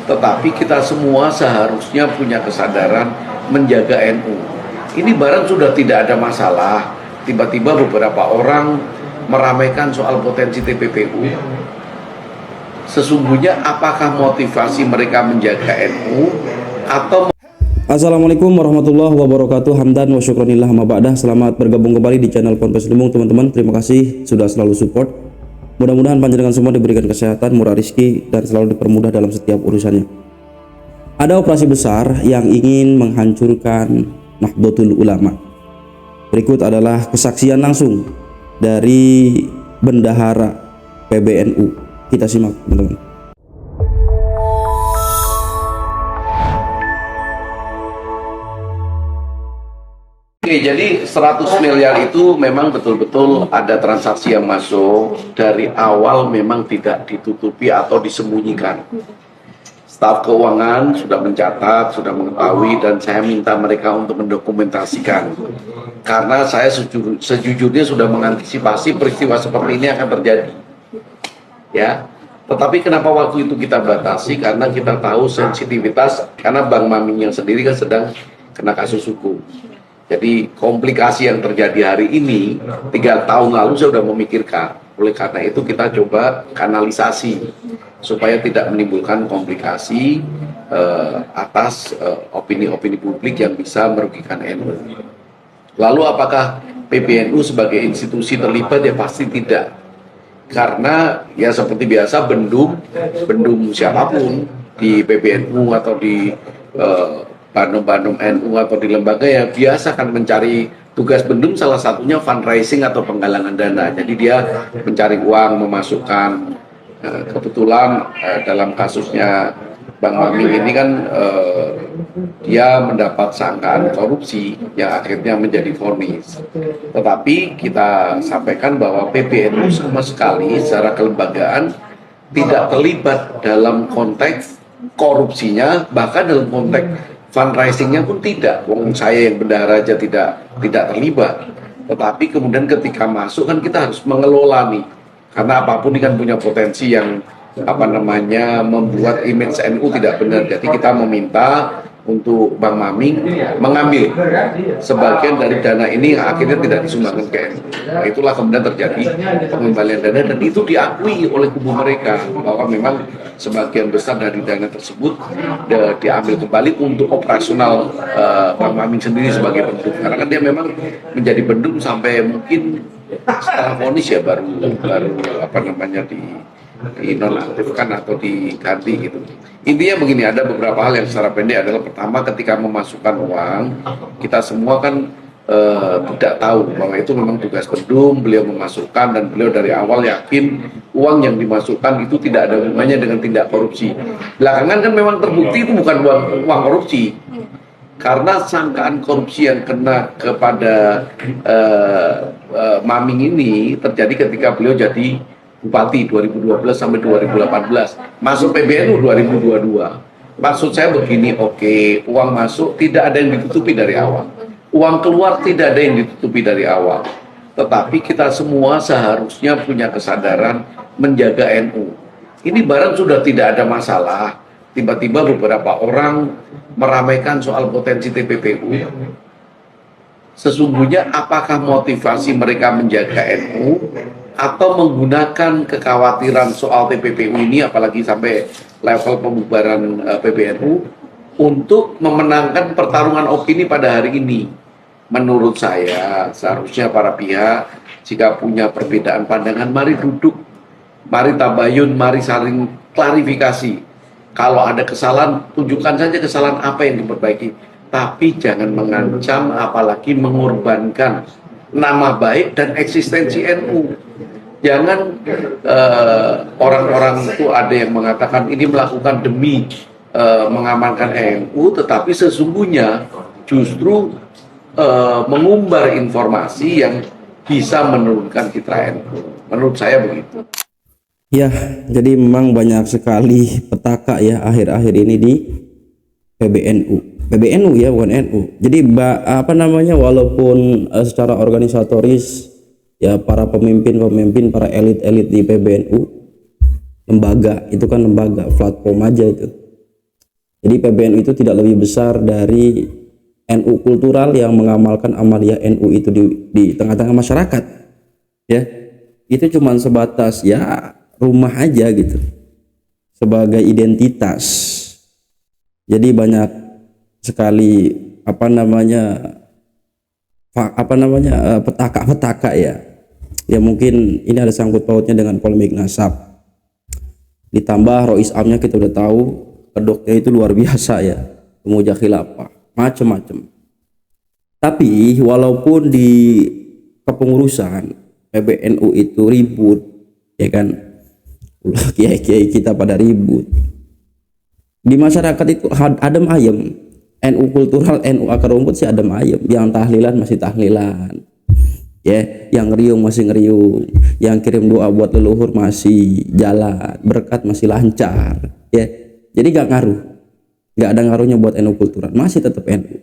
tetapi kita semua seharusnya punya kesadaran menjaga NU. Ini barang sudah tidak ada masalah, tiba-tiba beberapa orang meramaikan soal potensi TPPU. Sesungguhnya apakah motivasi mereka menjaga NU atau... Assalamualaikum warahmatullahi wabarakatuh. Hamdan wa syukranillah ma ba'dah. Selamat bergabung kembali di channel Ponpes Lumbung, teman-teman. Terima kasih sudah selalu support. Mudah-mudahan panjenengan semua diberikan kesehatan, murah rezeki, dan selalu dipermudah dalam setiap urusannya. Ada operasi besar yang ingin menghancurkan Nahdlatul Ulama. Berikut adalah kesaksian langsung dari bendahara PBNU. Kita simak, teman-teman. Oke, jadi 100 miliar itu memang betul-betul ada transaksi yang masuk dari awal, memang tidak ditutupi atau disembunyikan. Staf keuangan sudah mencatat, sudah mengetahui, dan saya minta mereka untuk mendokumentasikan. Karena saya sejujurnya sudah mengantisipasi peristiwa seperti ini akan terjadi. Ya, tetapi kenapa waktu itu kita batasi? Karena kita tahu sensitivitas, karena Bang Maming yang sendiri kan sedang kena kasus hukum. Jadi komplikasi yang terjadi hari ini, 3 tahun lalu saya sudah memikirkan. Oleh karena itu kita coba kanalisasi supaya tidak menimbulkan komplikasi atas opini-opini publik yang bisa merugikan NU. Lalu apakah PBNU sebagai institusi terlibat? Ya pasti tidak. Karena ya seperti biasa bendum siapapun di PBNU atau di Bandung NU atau di lembaga yang biasa kan mencari tugas bendum, salah satunya fundraising atau penggalangan dana. Jadi dia mencari uang, memasukkan. Kebetulan dalam kasusnya Bang Maming ini kan dia mendapat sangkaan korupsi yang akhirnya menjadi vonis. Tetapi kita sampaikan bahwa PBNU sama sekali secara kelembagaan tidak terlibat dalam konteks korupsinya, bahkan dalam konteks fundraisingnya pun tidak. Wong saya yang bendahara aja tidak terlibat. Tetapi kemudian ketika masuk kan kita harus mengelola nih, karena apapun ini kan punya potensi yang membuat image NU tidak benar. Jadi kita meminta untuk Bang Maming mengambil sebagian dari dana ini yang akhirnya tidak disumbangkan ke NU. Nah, itulah kemudian terjadi pengembalian dana, dan itu diakui oleh kubu mereka bahwa memang sebagian besar dari dana tersebut diambil kembali untuk operasional Bang Maming sendiri sebagai bendum. Karena kan dia memang menjadi bendum sampai mungkin setelah vonis ya baru dinonaktifkan atau diganti gitu. Intinya begini, ada beberapa hal yang secara pendek adalah: pertama, ketika memasukkan uang, kita semua kan tidak tahu bahwa itu memang tugas bendum, beliau memasukkan, dan beliau dari awal yakin uang yang dimasukkan itu tidak ada hubungannya dengan tindak korupsi. Belakangan kan memang terbukti itu bukan uang korupsi, karena sangkaan korupsi yang kena kepada Maming ini terjadi ketika beliau jadi Bupati 2012 sampai 2018, masuk PBNU 2022. Maksud saya begini, oke, uang masuk tidak ada yang ditutupi dari awal, uang keluar tidak ada yang ditutupi dari awal, tetapi kita semua seharusnya punya kesadaran menjaga NU. Ini barang sudah tidak ada masalah, tiba-tiba beberapa orang meramaikan soal potensi TPPU. Sesungguhnya apakah motivasi mereka menjaga NU atau menggunakan kekhawatiran soal TPPU ini, apalagi sampai level pembubaran PBNU, untuk memenangkan pertarungan opini pada hari ini? Menurut saya seharusnya para pihak jika punya perbedaan pandangan, mari duduk, mari tabayun, mari saling klarifikasi. Kalau ada kesalahan, tunjukkan saja kesalahan apa yang diperbaiki, tapi jangan mengancam apalagi mengorbankan nama baik dan eksistensi NU. Jangan orang-orang itu ada yang mengatakan ini melakukan demi mengamankan NU, tetapi sesungguhnya justru mengumbar informasi yang bisa menurunkan citra NU. Menurut saya begitu. Ya, jadi memang banyak sekali petaka ya akhir-akhir ini di PBNU ya, bukan NU. Jadi walaupun secara organisatoris ya para pemimpin, para elit-elit di PBNU, lembaga itu kan lembaga platform aja itu, Jadi PBNU itu tidak lebih besar dari NU kultural yang mengamalkan amalia NU itu di tengah-tengah masyarakat. Ya, itu cuma sebatas ya rumah aja gitu, sebagai identitas. Jadi banyak sekali petaka-petaka ya. Ya mungkin ini ada sangkut pautnya dengan polemik nasab. Ditambah Rois Amnya kita udah tahu kedoknya itu luar biasa ya, pemuja khilafah, macem-macem. Tapi walaupun di kepengurusan PBNU itu ribut, ya kan, kiai-kiai kita pada ribut, di masyarakat itu adem ayem. NU kultural, NU akar rumput sih adem ayem, yang tahlilan masih tahlilan, ya, yang ngeriung masih ngeriung, yang kirim doa buat leluhur masih jalan, berkat masih lancar, ya. Jadi gak ngaruh, gak ada ngaruhnya buat NU kultural, masih tetap NU.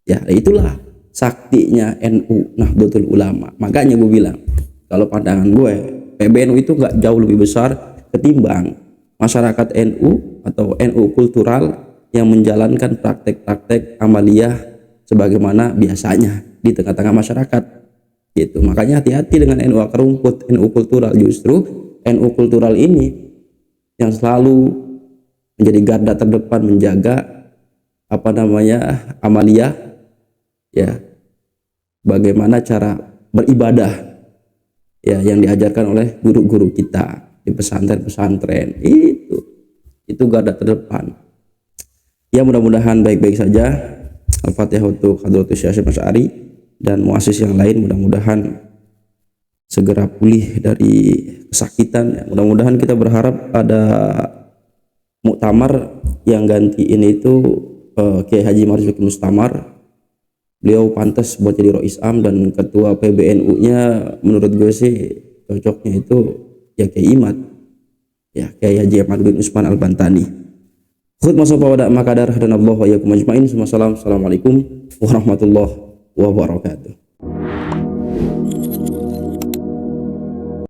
Ya itulah saktinya NU Nahdlatul Ulama. Makanya gue bilang, kalau pandangan gue, PBNU itu gak jauh lebih besar ketimbang masyarakat NU atau NU kultural yang menjalankan praktek-praktek amaliyah sebagaimana biasanya di tengah-tengah masyarakat gitu. Makanya hati-hati dengan NU akar rumput, NU kultural. Justru NU kultural ini yang selalu menjadi garda terdepan menjaga amaliyah, ya, bagaimana cara beribadah ya yang diajarkan oleh guru-guru kita di pesantren-pesantren. Itu garda terdepan. Ya mudah-mudahan baik-baik saja. Al-Fatihah untuk Hadratus Syekh Hasyim Asy'ari dan muassis yang lain, mudah-mudahan segera pulih dari kesakitan ya. Mudah-mudahan kita berharap ada muktamar yang gantiin itu Kiai Haji Marzuki Mustamar. Beliau pantas buat jadi Rois Am, dan ketua PBNU-nya menurut gue sih cocoknya itu ya Kiai Imad, ya Kiai Haji Ahmaduddin Usman Al-Bantani. Khutbah pada makadar dan Allah wa yakum ajmain. Assalamualaikum warahmatullahi wabarakatuh.